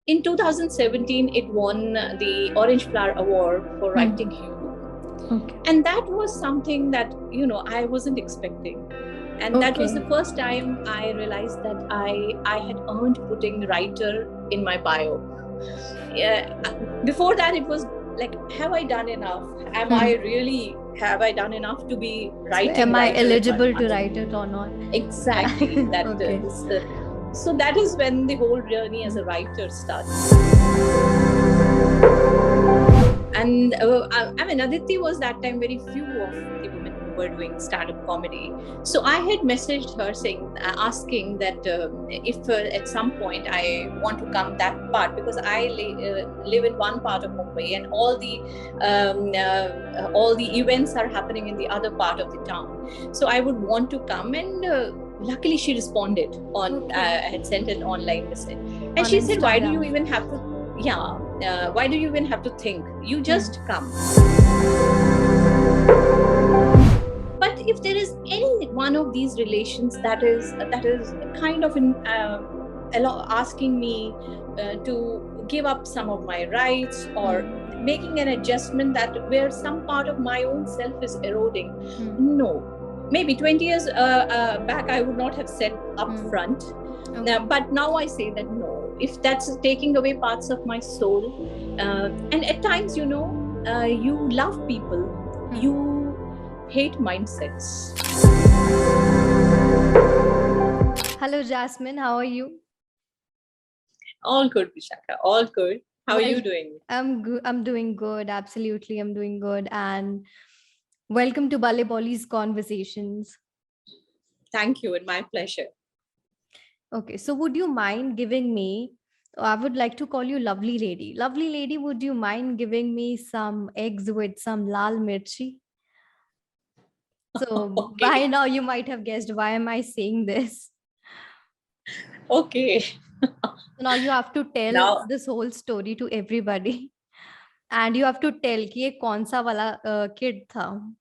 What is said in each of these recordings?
in 2017, it won the Orange Flower Award for writing humor. Okay. And that was something that, I wasn't expecting. And that was the first time I realized that I had earned putting writer in my bio. Before that, it was like, have I done enough? Have I done enough to be writing? So am I eligible to write it or not? Exactly. So that is when the whole journey as a writer starts. And Aditi was that time very few of the women who were doing stand-up comedy. So I had messaged her asking that if at some point I want to come that part, because I live in one part of Mumbai and all the events are happening in the other part of the town. So I would want to come, and luckily she responded on. I had sent an online message, and she said, "Why do you even have to?" Why do you even have to think? You just come. But if there is any one of these relations that is kind of asking me to give up some of my rights, or making an adjustment that where some part of my own self is eroding, no. Maybe 20 years back, I would not have said upfront. But now I say that no. If that's taking away parts of my soul, and at times, you love people, you hate mindsets. Hello, Jasmine. How are you? All good, Vishakha. All good. How are you doing? I'm good. I'm doing good. Absolutely, I'm doing good. And welcome to BalleBolly's Conversations. Thank you, and my pleasure. Okay, so would you mind giving me, I would like to call you Lovely Lady. Lovely Lady, would you mind giving me some eggs with some lal mirchi? So by now you might have guessed why am I saying this. Okay. So now you have to tell this whole story to everybody. And you have to tell कि ये कौन सा वाला kid था.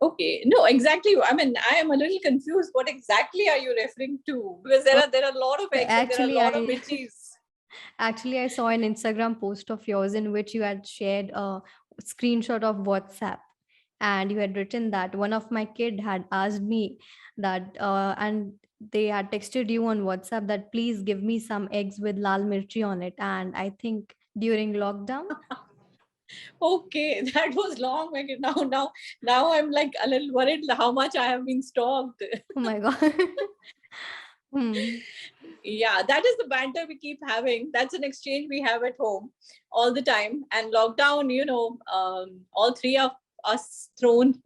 Okay, no, exactly. I mean, I am a little confused. What exactly are you referring to? Because there are a lot of eggs, and there are a lot of mirchis. Actually, I saw an Instagram post of yours in which you had shared a screenshot of WhatsApp, and you had written that one of my kid had asked me that, and they had texted you on WhatsApp that please give me some eggs with lal mirchi on it. And I think during lockdown. Okay, that was long back. Now I'm like a little worried how much I have been stalked. Oh my God. Yeah, that is the banter we keep having. That's an exchange we have at home all the time. And lockdown, all three of us thrown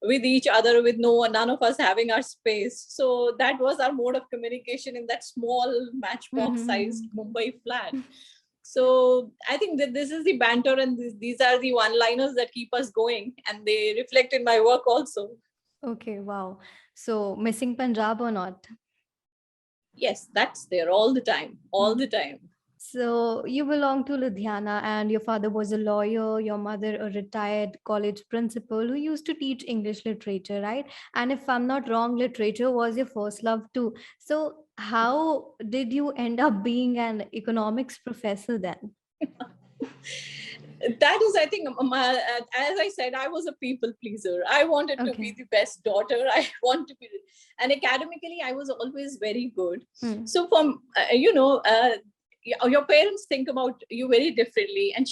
with each other, with none of us having our space. So that was our mode of communication in that small matchbox-sized Mumbai flat. So I think that this is the banter, and these are the one-liners that keep us going, and they reflect in my work also. Okay, wow. So missing Punjab or not? Yes, that's there all the time, all the time. So you belong to Ludhiana, and your father was a lawyer, your mother a retired college principal who used to teach English literature, right? And if I'm not wrong, literature was your first love too. So how did you end up being an economics professor then? That is, I think, as I said, I was a people pleaser. I wanted to be the best daughter. I want to be, and academically, I was always very good. So from, your parents think about you very differently. And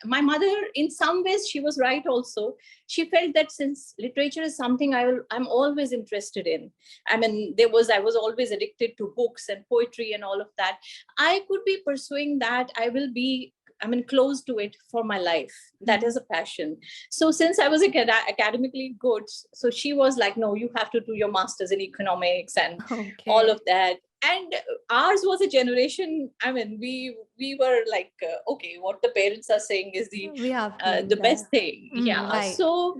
my mother, in some ways, she was right also. She felt that since literature is something I'm always interested in. I mean, I was always addicted to books and poetry and all of that. I could be pursuing that. I will be close to it for my life. That is a passion. So since I was academically good, so she was like, no, you have to do your master's in economics and all of that. And ours was a generation, we were like, okay, what the parents are saying is the best thing. Right. So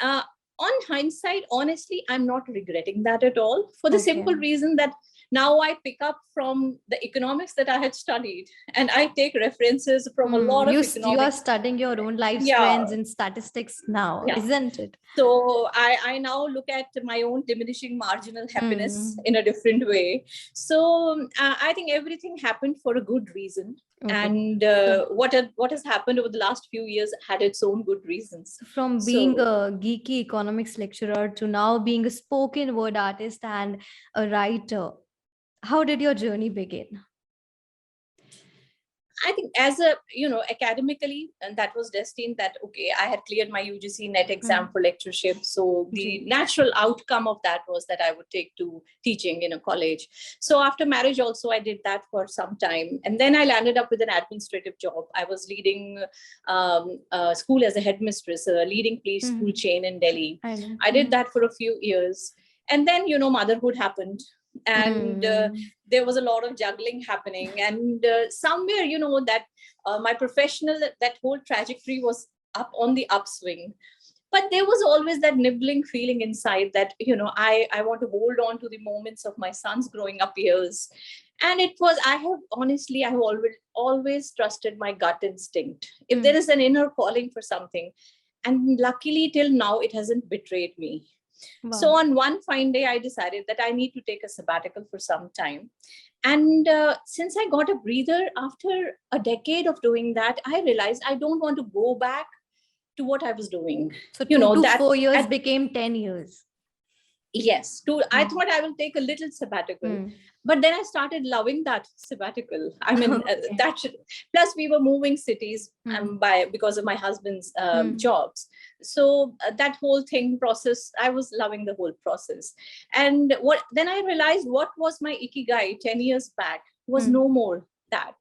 on hindsight, honestly, I'm not regretting that at all, for the simple reason that Now I pick up from the economics that I had studied, and I take references from a lot of You are economics. studying your own life Yeah, trends and statistics now, yeah. isn't it? So I now look at my own diminishing marginal happiness in a different way. So I think everything happened for a good reason. Okay. And what has happened over the last few years had its own good reasons. From being So a geeky economics lecturer to now being a spoken word artist and a writer, how did your journey begin? I think as a, academically, and that was destined that, okay, I had cleared my UGC net exam for lectureship. So the natural outcome of that was that I would take to teaching in a college. So after marriage also, I did that for some time. And then I landed up with an administrative job. I was leading school as a headmistress, a leading play school chain in Delhi. I did that for a few years. And then, motherhood happened. And there was a lot of juggling happening, and somewhere that my professional, that whole trajectory was up on the upswing, but there was always that nibbling feeling inside that I want to hold on to the moments of my son's growing up years. And I have always trusted my gut instinct. If there is an inner calling for something, and luckily till now it hasn't betrayed me. Wow. So on one fine day, I decided that I need to take a sabbatical for some time. And since I got a breather after a decade of doing that, I realized I don't want to go back to what I was doing. So 2 to 4 years became 10 years. Yes, I thought I will take a little sabbatical, but then I started loving that sabbatical. I mean, plus we were moving cities because of my husband's jobs. So that whole process, I was loving the whole process. And then I realized what was my ikigai 10 years back was no more that.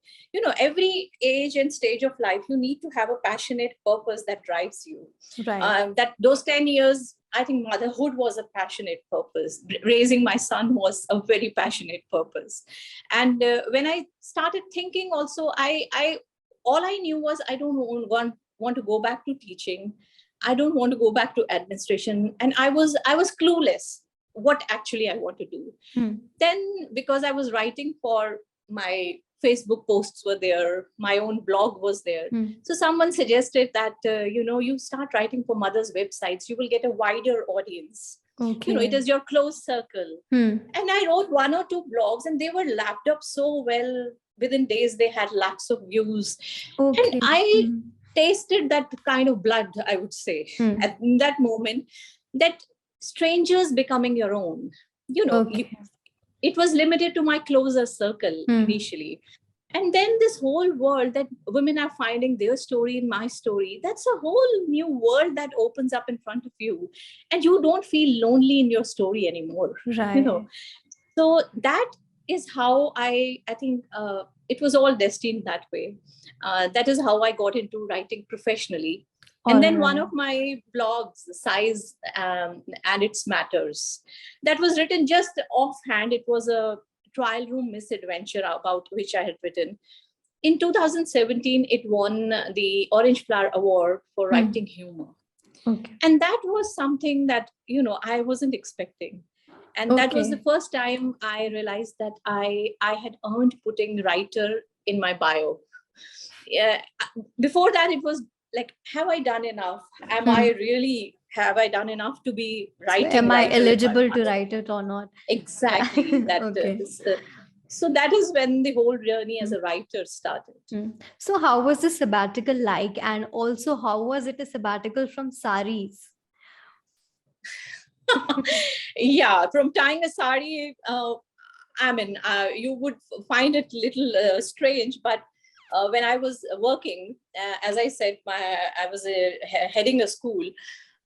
Every age and stage of life, you need to have a passionate purpose that drives you. Right. That those 10 years, I think motherhood was a passionate purpose. Raising my son was a very passionate purpose. And when I started thinking also, all I knew was I don't want to go back to teaching. I don't want to go back to administration. And I was clueless what actually I want to do. Then, because I was writing for my Facebook posts were there, my own blog was there. So someone suggested that, you start writing for mothers' websites, you will get a wider audience. Okay. It is your close circle. And I wrote 1 or 2 blogs, and they were lapped up so well. Within days, they had lakhs of views. Okay. And I tasted that kind of blood, I would say, at that moment, that strangers becoming your own, it was limited to my closer circle initially. And then this whole world that women are finding their story in my story, that's a whole new world that opens up in front of you. And you don't feel lonely in your story anymore. Right. So that is how I think it was all destined that way. That is how I got into writing professionally. And then one of my blogs, Size and Its Matters, that was written just offhand. It was a trial room misadventure about which I had written. In 2017, it won the Orange Flower Award for writing humor. Okay. And that was something that, I wasn't expecting. And that was the first time I realized that I had earned putting writer in my bio. Before that, it was like, have I done enough? Have I done enough to be writing? So am I eligible to write it or not? Exactly. So that is when the whole journey as a writer started. So how was the sabbatical like? And also, how was it a sabbatical from saris? Yeah, from tying a sari, you would find it a little strange, but when I was working, as I said, I was heading a school.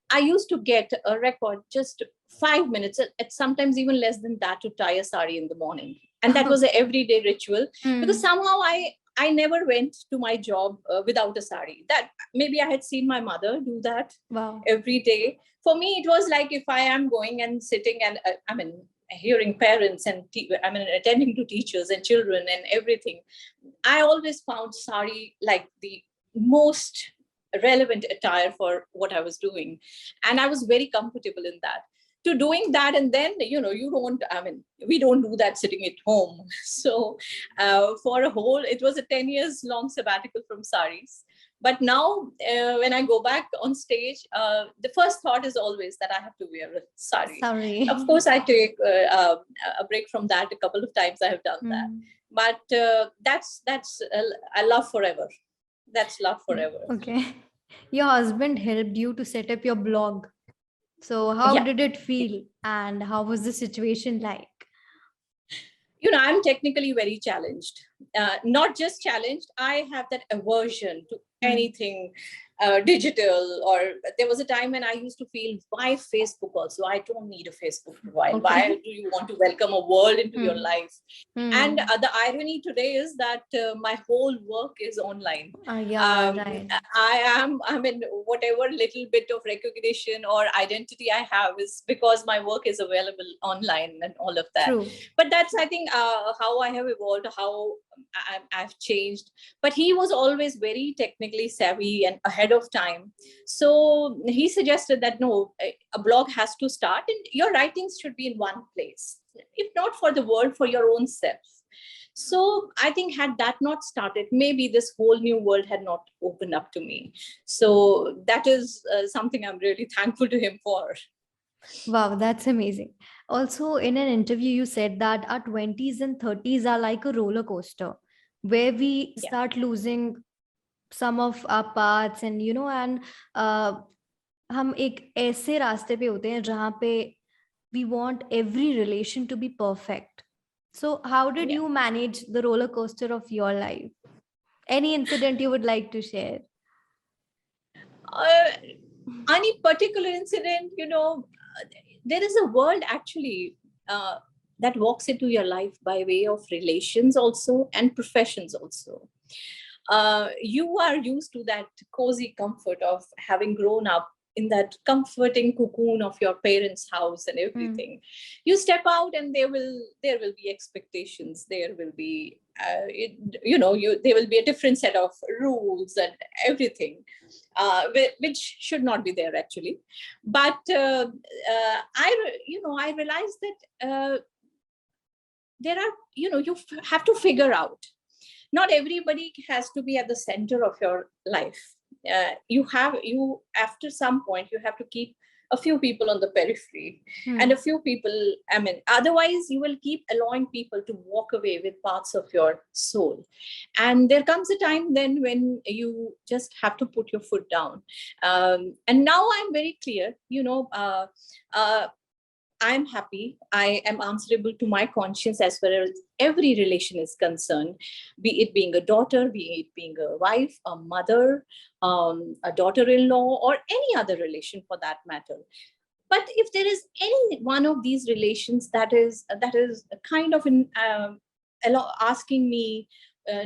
I used to get a record just 5 minutes, at sometimes even less than that, to tie a sari in the morning. And that was an everyday ritual, because somehow I never went to my job without a sari. That maybe I had seen my mother do that every day. For me, it was like, if I am going and sitting and hearing parents and attending to teachers and children and everything, I always found sari like the most relevant attire for what I was doing. And I was very comfortable in that. to doing that. And then, you don't, we don't do that sitting at home. So for a whole, it was a 10 years long sabbatical from saris. But now when I go back on stage, the first thought is always that I have to wear a sari. Sorry. Of course, I take a break from that. A couple of times I have done that. But that's I love forever. That's love forever. Okay. Your husband helped you to set up your blog. So how did it feel, and how was the situation like? I'm technically very challenged. Not just challenged, I have that aversion to anything digital. Or there was a time when I used to feel, why Facebook also? I don't need a Facebook profile. Why do you want to welcome a world into your life? And the irony today is that my whole work is online. Right. I mean, whatever little bit of recognition or identity I have is because my work is available online and all of that. True. But that's, I think, how I have evolved, how I've changed. But he was always very technically savvy and ahead of time. So he suggested that, no, a blog has to start and your writings should be in one place. If not for the world, for your own self. So I think had that not started, maybe this whole new world had not opened up to me. So that is something I'm really thankful to him for. Wow, that's amazing. Also, in an interview, you said that our 20s and 30s are like a roller coaster where we start losing some of our paths, and हम एक ऐसे रास्ते पे होते हैं जहाँ पे we want every relation to be perfect. So how did you manage the roller coaster of your life? Any incident you would like to share? Any particular incident, there is a world actually that walks into your life by way of relations also and professions also. You are used to that cozy comfort of having grown up in that comforting cocoon of your parents' house and everything. You step out and there will be expectations. There will be, there will be a different set of rules and everything, which should not be there actually. But I realized that there are, you have to figure out. Not everybody has to be at the center of your life. After some point, you have to keep a few people on the periphery and a few people, otherwise you will keep allowing people to walk away with parts of your soul. And there comes a time then when you just have to put your foot down. And now I'm very clear, I'm happy. I am answerable to my conscience as far as every relation is concerned, be it being a daughter, be it being a wife, a mother, a daughter-in-law, or any other relation for that matter. But if there is any one of these relations that is kind of asking me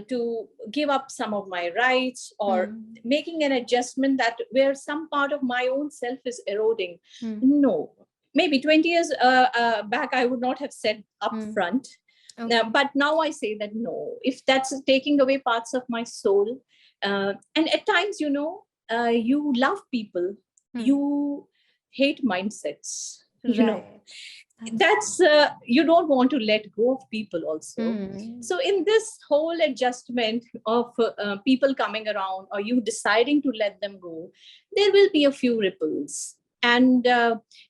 to give up some of my rights or making an adjustment that where some part of my own self is eroding, no. Maybe 20 years back, I would not have said upfront. But now I say that no, if that's taking away parts of my soul, and at times, you love people, you hate mindsets, that's you don't want to let go of people also. So in this whole adjustment of people coming around or you deciding to let them go, there will be a few ripples. And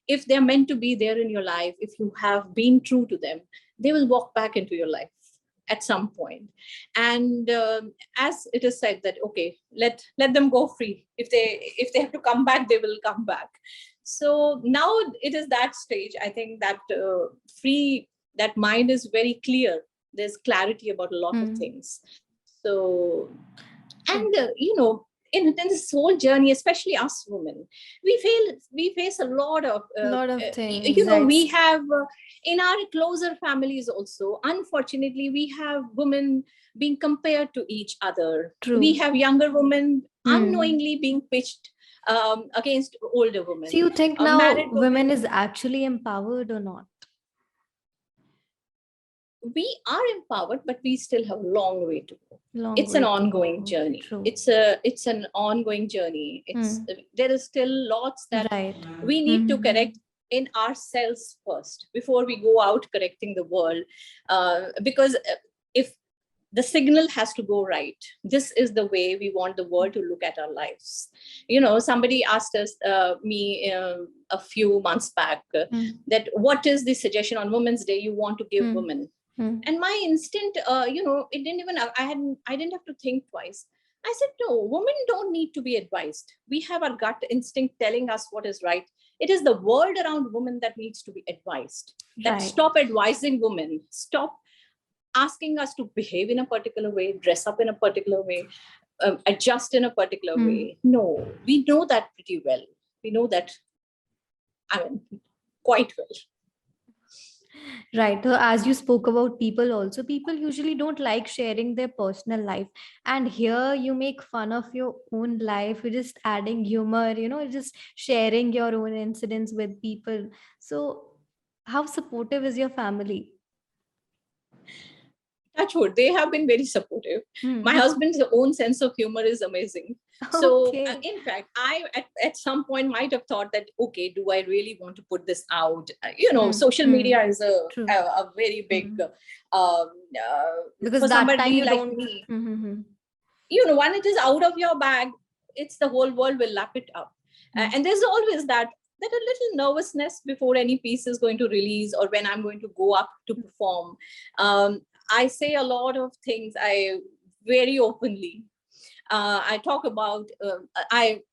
if they're meant to be there in your life, if you have been true to them, they will walk back into your life at some point. And as it is said that, okay, let them go free. If they have to come back, they will come back. So now it is that stage. I think that that mind is very clear. There's clarity about a lot of things. So, and in this whole journey, especially us women, we face a lot of things. We have in our closer families also, unfortunately, we have women being compared to each other. True. We have younger women unknowingly being pitched against older women. So you think now women is actually empowered or not? We are empowered, but we still have a long way to go. It's an ongoing journey. True. It's an ongoing journey. There is still lots that we need to correct. in ourselves first before we go out correcting the world. Because if the signal has to go right, this is the way we want the world to look at our lives. Somebody asked me a few months back that what is the suggestion on Women's Day you want to give women? And my instinct, it didn't even, I didn't have to think twice. I said, no, women don't need to be advised. We have our gut instinct telling us what is right. It is the world around women that needs to be advised. That Right. stop advising women, stop asking us to behave in a particular way, dress up in a particular way, adjust in a particular way. No, we know that pretty well. We know that, quite well. Right. So as you spoke about people also, people usually don't like sharing their personal life. And here you make fun of your own life. You're just adding humor, just sharing your own incidents with people. So how supportive is your family? Touch wood, they have been very supportive. My husband's own sense of humor is amazing. So in fact, I at some point might have thought that, okay, do I really want to put this out? Social media is a very big, because for that somebody time you like don't. me, when it is out of your bag, it's the whole world will lap it up. And there's always that a little nervousness before any piece is going to release or when I'm going to go up to perform. I say a lot of things. I very openly. I talk about. I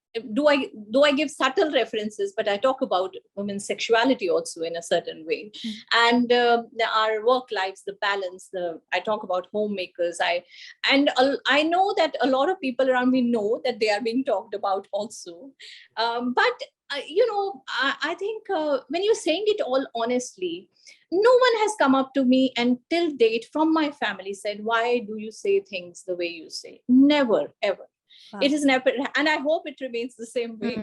give subtle references, but I talk about women's sexuality also in a certain way, and our work lives, the balance. I talk about homemakers. I know that a lot of people around me know that they are being talked about also, but. I think when you're saying it all honestly, no one has come up to me and till date from my family said, why do you say things the way you say? Never, ever. Wow. It is never, and I hope it remains the same way.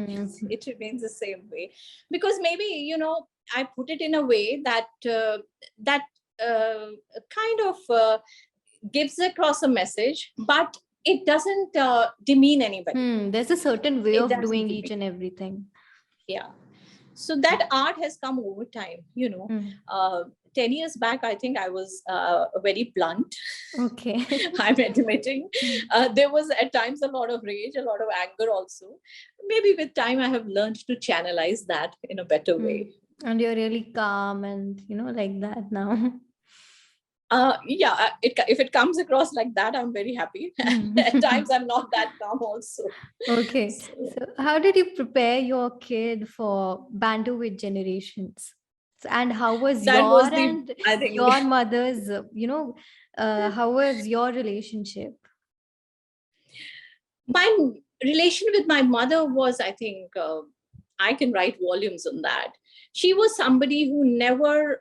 It remains the same way because maybe, I put it in a way that kind of gives across a message, but it doesn't demean anybody. There's a certain way of doing each and everything. Yeah. So that art has come over time, 10 years back, I think I was very blunt. Okay. I'm admitting. There was at times a lot of rage, a lot of anger also. Maybe with time, I have learned to channelize that in a better way. And you're really calm and, like that now. If it comes across like that, I'm very happy. At times, I'm not that calm also. Okay. So how did you prepare your kid for banter with generations? And how was your mother's, how was your relationship? My relation with my mother was, I think, I can write volumes on that. She was somebody who never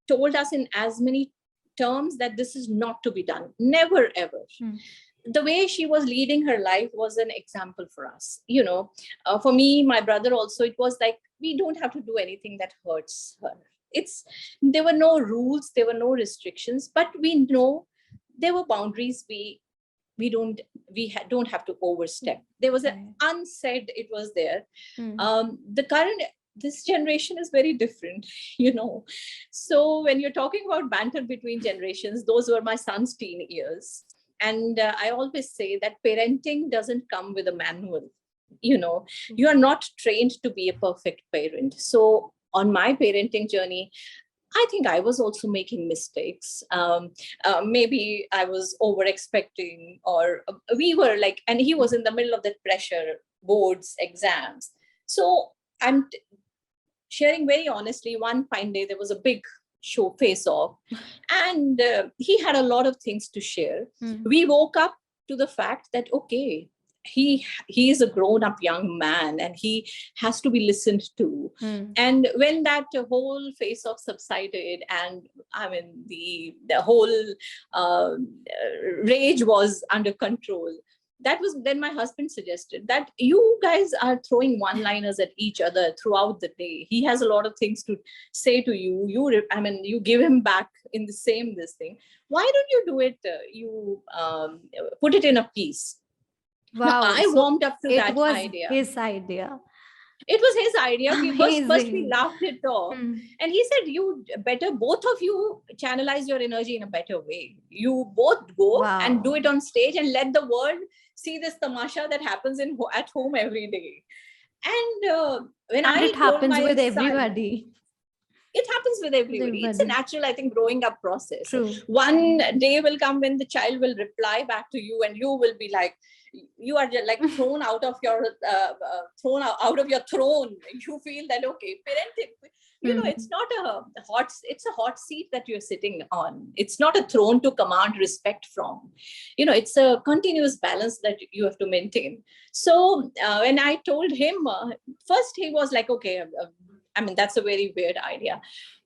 told us in as many terms that this is not to be done. Never, ever. The way she was leading her life was an example for us. For me, my brother also, it was like, we don't have to do anything that hurts her. There were no rules, there were no restrictions, but we know there were boundaries we don't have to overstep. There was an unsaid, it was there. This generation is very different, So when you're talking about banter between generations, those were my son's teen years. And I always say that parenting doesn't come with a manual. You are not trained to be a perfect parent. So on my parenting journey, I think I was also making mistakes. Maybe I was over expecting, or we were like, and he was in the middle of that pressure, boards, exams. So I'm sharing very honestly, one fine day, there was a big show face off and he had a lot of things to share. We woke up to the fact that, okay, he is a grown-up young man and he has to be listened to. And when that whole face off subsided and I mean the whole rage was under control, that was then my husband suggested that you guys are throwing one-liners at each other throughout the day. He has a lot of things to say to you. You give him back in the same this thing. Why don't you do it? You put it in a piece. Wow. Now, I warmed up to that idea. His idea. It was his idea. First we Amazing. laughed it off. Hmm. And he said, you better, both of you channelize your energy in a better way. You both go and do it Wow. on stage and let the world see this tamasha that happens at home every day. And when And I it told happens my with son, everybody. it happens with With everybody. It's a everybody. natural, I think, growing up process. True. One day will come when the child will reply back to you, and you will be like, you are just like thrown out of your out of your throne. You feel that, okay, parenting, Hmm. it's not it's a hot seat that you're sitting on. It's not a throne to command respect from. It's a continuous balance that you have to maintain. So when I told him, first he was like, okay, I mean, that's a very weird idea.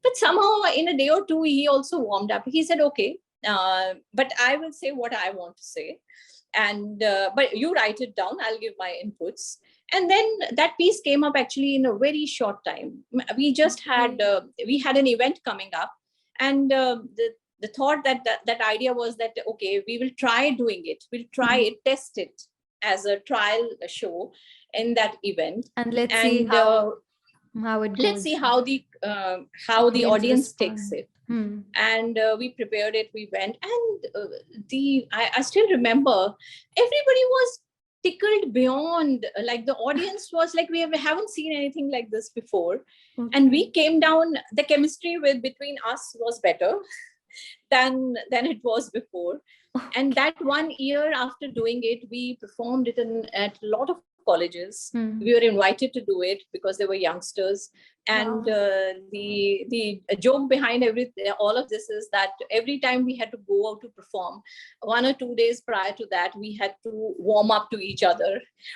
But somehow in a day or two, he also warmed up. He said, okay, but I will say what I want to say. And but you write it down, I'll give my inputs. And then that piece came up actually in a very short time. We just had we had an event coming up, and the thought that idea was that, okay, we will try doing it, we'll try Hmm. it, test it as a trial show in that event. And let's see And how it let's see goes. how the Audience audience takes respond. it. Hmm. And we prepared it, we went, and I still remember everybody was tickled beyond, like the audience was like, we haven't seen anything like this before. And Okay. we came down, the chemistry between us was better than it was before. And that 1 year after doing it, we performed it at a lot of colleges. Hmm. We were invited to do it because they were youngsters. And Wow. the joke behind all of this is that every time we had to go out to perform, 1 or 2 days prior to that, we had to warm up to each other.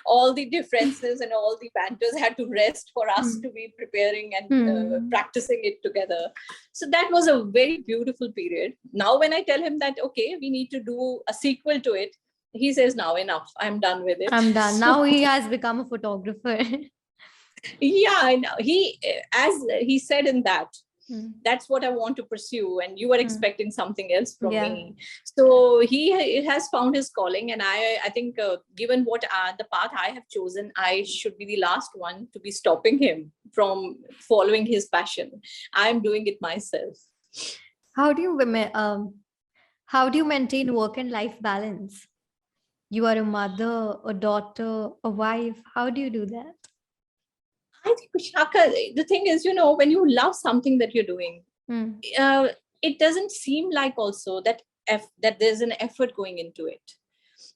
All the differences and all the banters had to rest for us Hmm. to be preparing and Hmm. practicing it together. So that was a very beautiful period. Now, when I tell him that, okay, we need to do a sequel to it, he says, now enough, I'm done with it. I'm done. So Now he has become a photographer. yeah, I know. As he said in that, Hmm. that's what I want to pursue, and you were Hmm. expecting something else from Yeah. me. So he has found his calling, and I think given what the path I have chosen, I should be the last one to be stopping him from following his passion. I'm doing it myself. How do you how do you maintain work and life balance? You are a mother, a daughter, a wife. How do you do that? I think, Vishakha, the thing is, when you love something that you're doing, Hmm. uh, it doesn't seem like also that there's an effort going into it.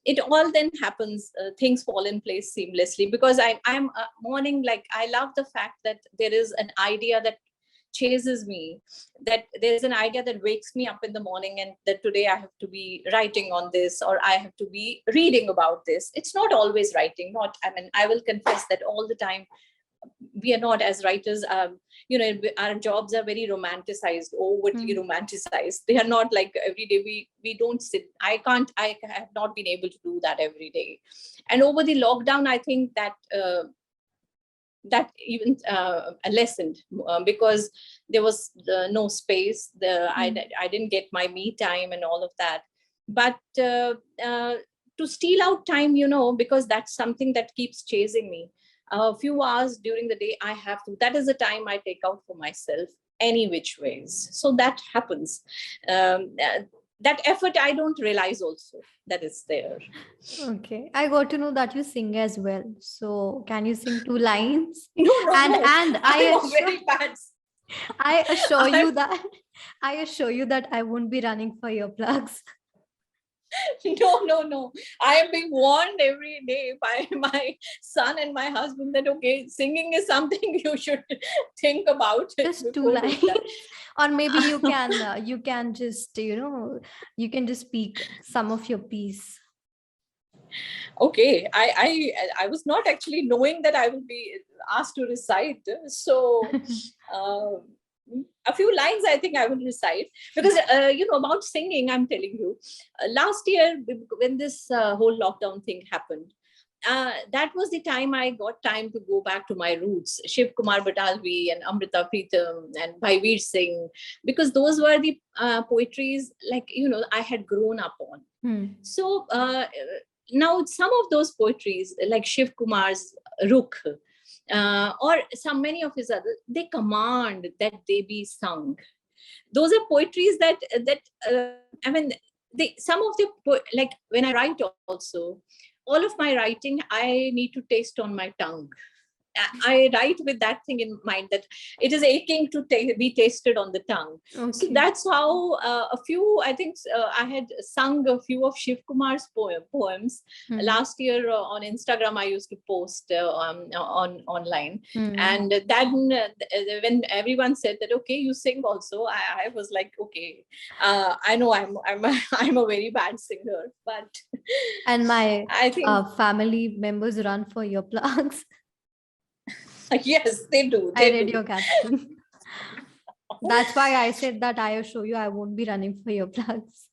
It all then happens, things fall in place seamlessly, because I'm morning, like, I love the fact that there is an idea that chases me, that there's an idea that wakes me up in the morning, and that today I have to be writing on this, or I have to be reading about this. It's not always writing, not, I mean, I will confess that all the time we are not, as writers, our jobs are very romanticized, overtly Hmm. romanticized. They are not like every day. We don't sit. I have not been able to do that every day. And over the lockdown, I think that even lessened, because there was no space. Hmm. I didn't get my me time and all of that. But to steal out time, because that's something that keeps chasing me. A few hours during the day, I have to. That is the time I take out for myself, any which ways. So that happens. That effort, I don't realize also that it's there. Okay. I got to know that you sing as well. So can you sing two lines? No, no, And no. I I'm a assure very bad. I assure I'm you that I assure you that I won't be running for earplugs. no, no, no. I am being warned every day by my son and my husband that, okay, singing is something you should think about Just two before lines. doing that. Or maybe you can just you can just speak some of your piece. Okay, I was not actually knowing that I will be asked to recite. So uh, a few lines I think I will recite, because about singing, I'm telling you, last year when this whole lockdown thing happened, that was the time I got time to go back to my roots, Shiv Kumar Batalvi and Amrita Preetham and Bhaivir Singh, because those were the poetries, like, I had grown up on. Hmm. So now some of those poetries, like Shiv Kumar's Rukh, or some many of his other, they command that they be sung. Those are poetries I mean, they some of the like when I write also, all of my writing I need to taste on my tongue. I write with that thing in mind, that it is aching to be tasted on the tongue. So Okay. that's how a few, I think I had sung a few of Shiv Kumar's poems. Hmm. Last year on Instagram, I used to post on online. Hmm. And then when everyone said that, okay, you sing also, I was like, okay, I know I'm a very bad singer, but And my I think, family members run for your plugs. yes, they do. I They read do. your caption. That's why I said that I assure you I won't be running for your plugs.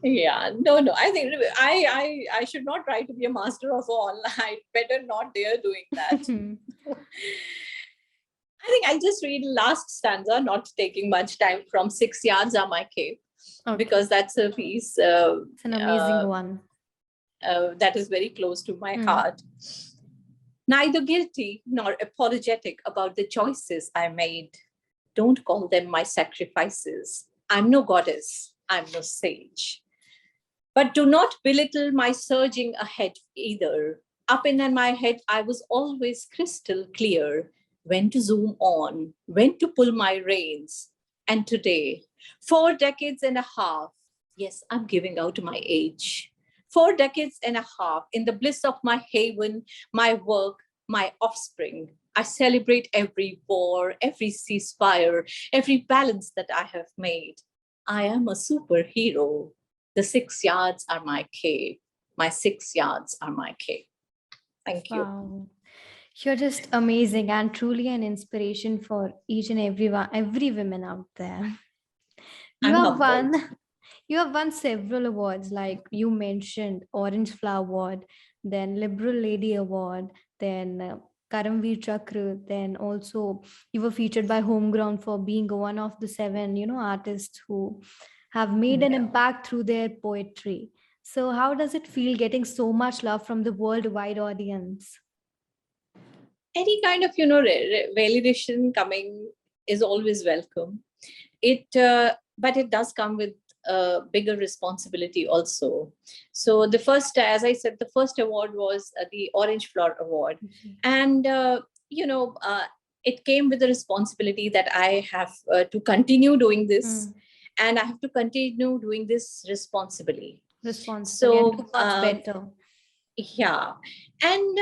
Yeah, no, I think I should not try to be a master of all. I better not dare doing that. I think I'll just read last stanza, not taking much time, from 6 yards are my cave, Okay. because that's a piece It's an amazing one. that is very close to my Hmm. heart. Neither guilty nor apologetic about the choices I made. Don't call them my sacrifices. I'm no goddess, I'm no sage. But do not belittle my surging ahead either. Up in my head, I was always crystal clear when to zoom on, when to pull my reins. And today, 4 decades and a half, yes, I'm giving out my age. 4 decades and a half in the bliss of my haven, my work, my offspring. I celebrate every war, every ceasefire, every balance that I have made. I am a superhero. The 6 yards are my cave. My 6 yards are my cave. Thank you. Wow. You're just amazing and truly an inspiration for each and every woman out there. You I'm have humbled. won you have won several awards, like you mentioned Orange Flower Award, then Liberal Lady Award, then Karamveer Chakra, then also you were featured by Homeground for being one of the seven, artists who have made an Yeah. impact through their poetry. So how does it feel getting so much love from the worldwide audience? Any kind of, validation coming is always welcome. But it does come with a bigger responsibility also. So the first, as I said, the first award was the Orange Flower Award. And, it came with the responsibility that I have to continue doing this, and I have to continue doing this responsibly. Responsibly and So, do much better. yeah. And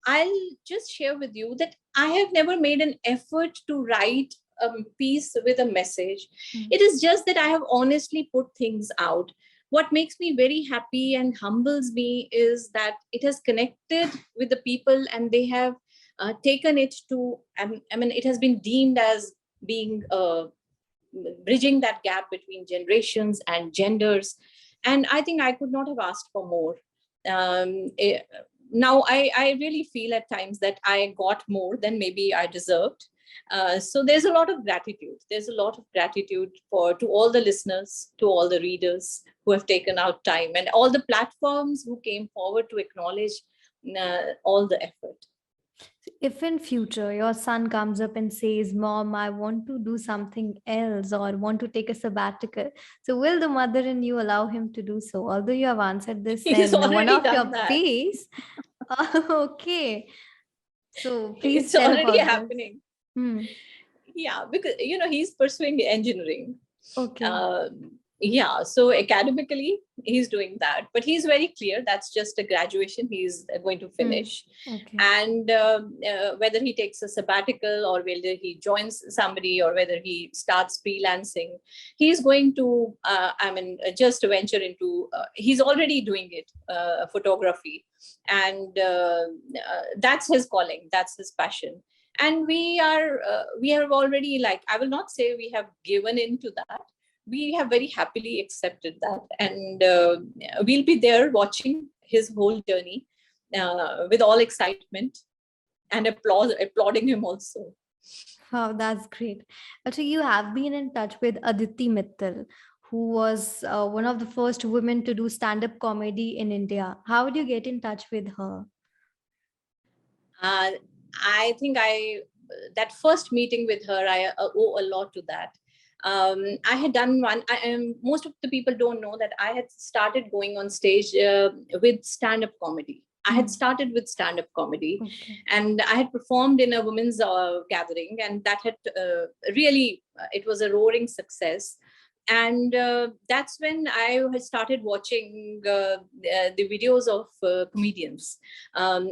I'll just share with you that I have never made an effort to write a piece with a message. It is just that I have honestly put things out. What makes me very happy and humbles me is that it has connected with the people, and they have taken it to, it has been deemed as being bridging that gap between generations and genders. And I think I could not have asked for more. Um, eh, Now I really feel at times that I got more than maybe I deserved. So there's a lot of gratitude. There's a lot of gratitude to all the listeners, to all the readers who have taken out time, and all the platforms who came forward to acknowledge all the effort. If in future your son comes up and says, Mom, I want to do something else or want to take a sabbatical, so will the mother in you allow him to do so? Although you have answered this He's in one already of done your that. piece. Okay. So please It's tell already about this. happening. Hmm. Yeah, because he's pursuing engineering. Okay. Yeah, so academically he's doing that, but he's very clear that's just a graduation he's going to finish. Okay. And whether he takes a sabbatical, or whether he joins somebody, or whether he starts freelancing, he's going to just venture into he's already doing it, photography. And that's his calling, that's his passion. And we have already, like, I will not say we have given into that, we have very happily accepted that. And we'll be there watching his whole journey with all excitement, and applauding him also. Wow, that's great. Also, you have been in touch with Aditi Mittal, who was one of the first women to do stand-up comedy in India. How did you get in touch with her? Uh, I think that first meeting with her, I owe a lot to that. I had done one. Most of the people don't know that I had started going on stage with stand-up comedy. I had started with stand-up comedy, and I had performed in a women's gathering, and that had really, it was a roaring success. And that's when I had started watching the videos of comedians,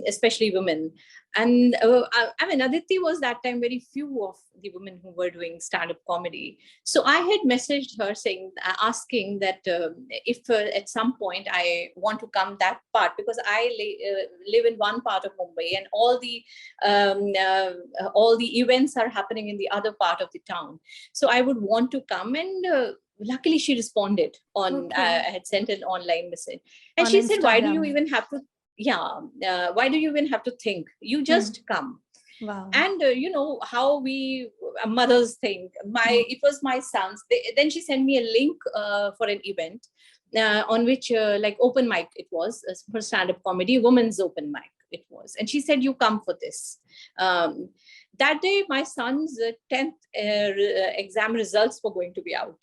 especially women. And I mean, Aditi was that time very few of the women who were doing stand-up comedy. So I had messaged her saying, asking that if at some point I want to come that part, because I live in one part of Mumbai, and all the events are happening in the other part of the town. So I would want to come, and luckily she responded on. I had sent an online message, and On she said, "Why do you Instagram. even have to? Yeah, why do you even have to think? You just come." Wow. And you know how we mothers think. It was my sons. Then she sent me a link for an event on which like open mic it was, for stand-up comedy, women's open mic it was, and she said, "You come for this." That day my son's 10th exam results were going to be out,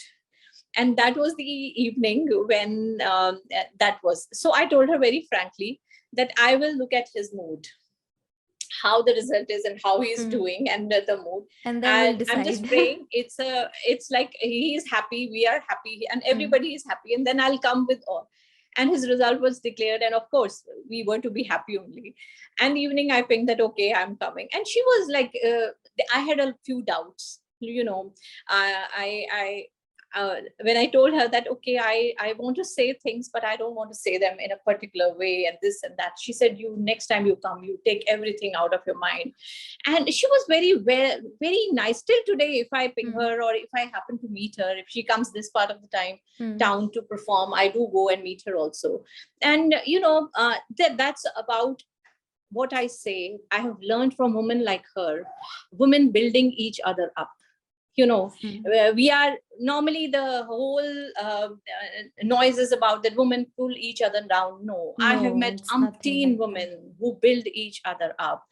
and that was the evening when that was. So I told her very frankly that I will look at his mood, how the result is and how he's doing, and the mood, And then we'll I'm just decide. praying it's like he is happy, we are happy, and everybody is happy, and then I'll come with all. And his result was declared, and of course we were to be happy only. And evening I think that okay, I'm coming, and she was like I had a few doubts, you know. I when I told her that, okay, I want to say things, but I don't want to say them in a particular way, and this and that. She said, "You next time you come, you take everything out of your mind." And she was very nice. Till today, if I ping her or if I happen to meet her, if she comes this part of the town to perform, I do go and meet her also. And you know, that's about what I say. I have learned from women like her, women building each other up. You know, we are normally the whole noise is about that women pull each other down. No, I have No, met it's nothing umpteen like that. women who build each other up.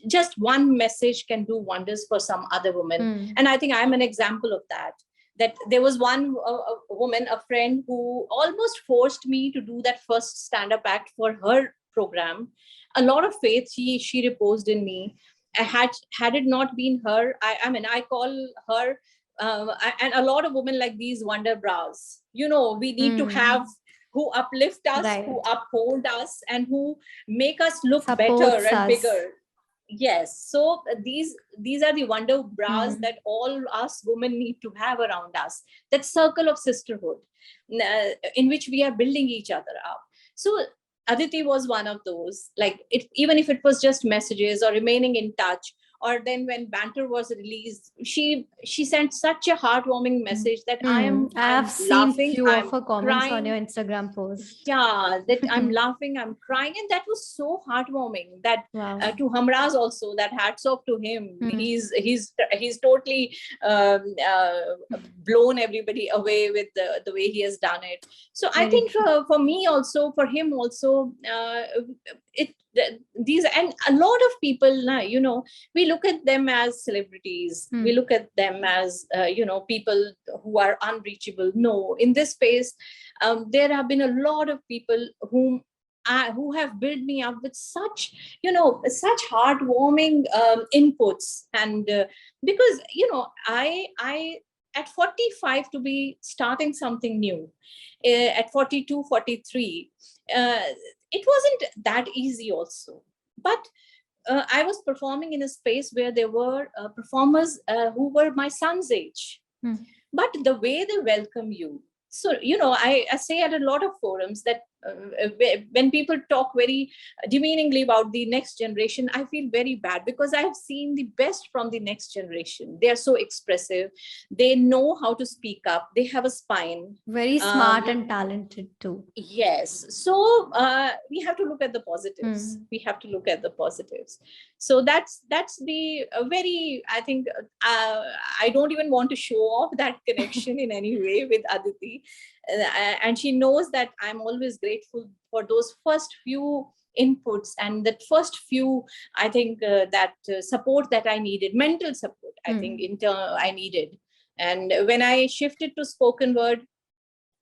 Just one message can do wonders for some other woman. And I think I'm an example of that. That there was one woman, a friend, who almost forced me to do that first stand-up act for her program. A lot of faith she reposed in me. Had it not been her, I mean, I call her, and a lot of women like these wonder bras. You know, we need to have who uplift us, who Right. uphold us, and who make us look better Supports and us. bigger. Yes. So these are the wonder bras that all us women need to have around us. That circle of sisterhood, in which we are building each other up. So Aditi was one of those. Like, even if it was just messages or remaining in touch, or then when Banter was released, she sent such a heartwarming message that I have I'm seen laughing, few of I'm her comments on your crying. Instagram post. Yeah, that I'm laughing, I'm crying, and that was so heartwarming. That Wow. to Hamraz also, that hats off to him. He's totally blown everybody away with the way he has done it. So I Very think true. for me also, for him also, these, and a lot of people now, you know, we look at them as celebrities, we look at them as you know, people who are unreachable. No, in this space, there have been a lot of people who have built me up with such, you know, such heartwarming inputs. And because, you know, I at 45 to be starting something new, at 42, 43, it wasn't that easy also. But I was performing in a space where there were performers who were my son's age. But the way they welcome you. So, you know, I say at a lot of forums that when people talk very demeaningly about the next generation, I feel very bad, because I have seen the best from the next generation. They are so expressive. They know how to speak up. They have a spine. Very smart and talented too. Yes. So we have to look at the positives. We have to look at the positives. So that's the very, I think, I don't even want to show off that connection in any way with Aditi. And she knows that I'm always grateful for those first few inputs and that first few, I think that support that I needed, mental support, I think I needed. And when I shifted to spoken word,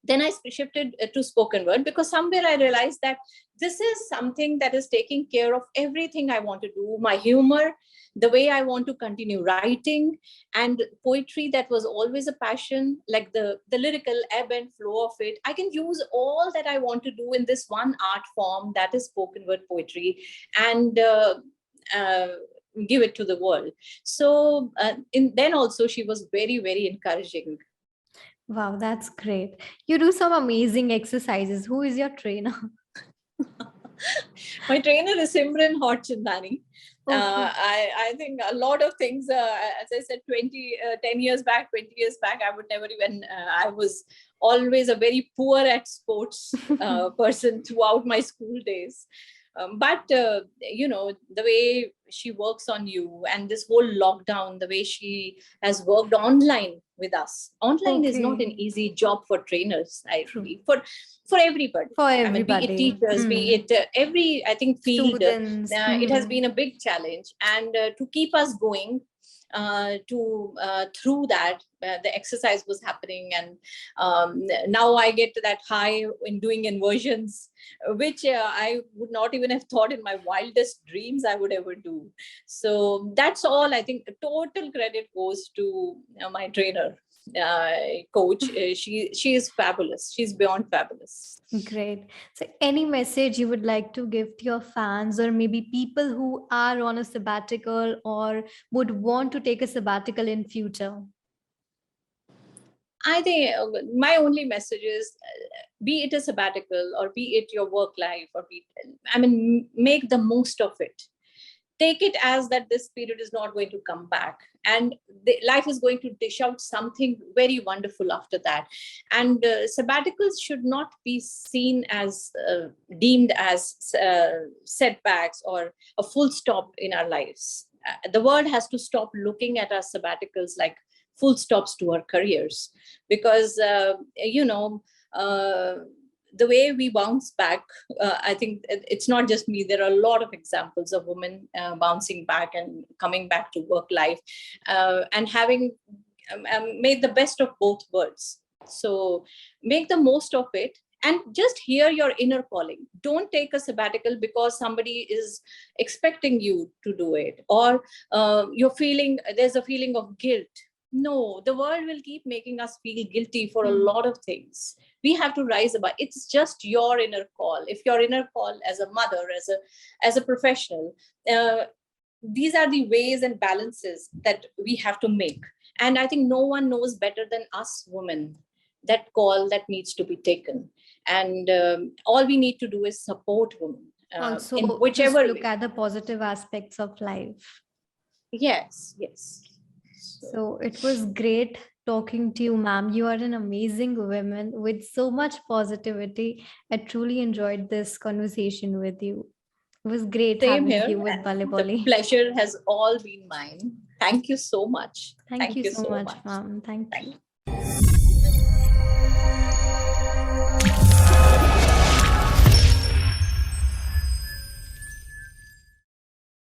then I shifted to spoken word, because somewhere I realized that this is something that is taking care of everything I want to do, my humor, the way I want to continue writing, and poetry that was always a passion, like the lyrical ebb and flow of it. I can use all that I want to do in this one art form, that is spoken word poetry, and uh, give it to the world. So then also she was very, very encouraging. Wow, that's great. You do some amazing exercises. Who is your trainer? My trainer is Simran Horchandani. Okay. I think a lot of things, as I said, 10 years back, 20 years back, I would never even, I was always a very poor at sports person throughout my school days. But the way she works on you, and this whole lockdown, the way she has worked online with us. Online is not an Okay. easy job for trainers, I True. believe, for everybody. For I mean, be it everybody. teachers, be it every, I think, field, Students. it has been a big challenge. And to keep us going through that, the exercise was happening. And now I get to that high in doing inversions, which I would not even have thought in my wildest dreams I would ever do. So that's all. I think total credit goes to my trainer, coach. She is fabulous. She's beyond fabulous. Great. So, any message you would like to give to your fans, or maybe people who are on a sabbatical or would want to take a sabbatical in future? I think my only message is, be it a sabbatical or be it your work life, or make the most of it. Take it as that this period is not going to come back, and life is going to dish out something very wonderful after that. And sabbaticals should not be seen as deemed as setbacks or a full stop in our lives. The world has to stop looking at our sabbaticals like full stops to our careers, because the way we bounce back, I think it's not just me. There are a lot of examples of women bouncing back and coming back to work life, and having made the best of both worlds. So make the most of it, and just hear your inner calling. Don't take a sabbatical because somebody is expecting you to do it, or there's a feeling of guilt. No, the world will keep making us feel guilty for a lot of things. We have to rise above. It's just your inner call. If your inner call as a mother, as a professional, these are the ways and balances that we have to make. And I think no one knows better than us women that call that needs to be taken. And all we need to do is support women Also, in just whichever look way. at the positive aspects of life. Yes. So it was great talking to you, ma'am. You are an amazing woman with so much positivity. I truly enjoyed this conversation with you. It was great Same having here. you with And the BalleBolly. pleasure has all been mine. Thank you so much. Thank Thank you you so so much, much. ma'am. Thank you.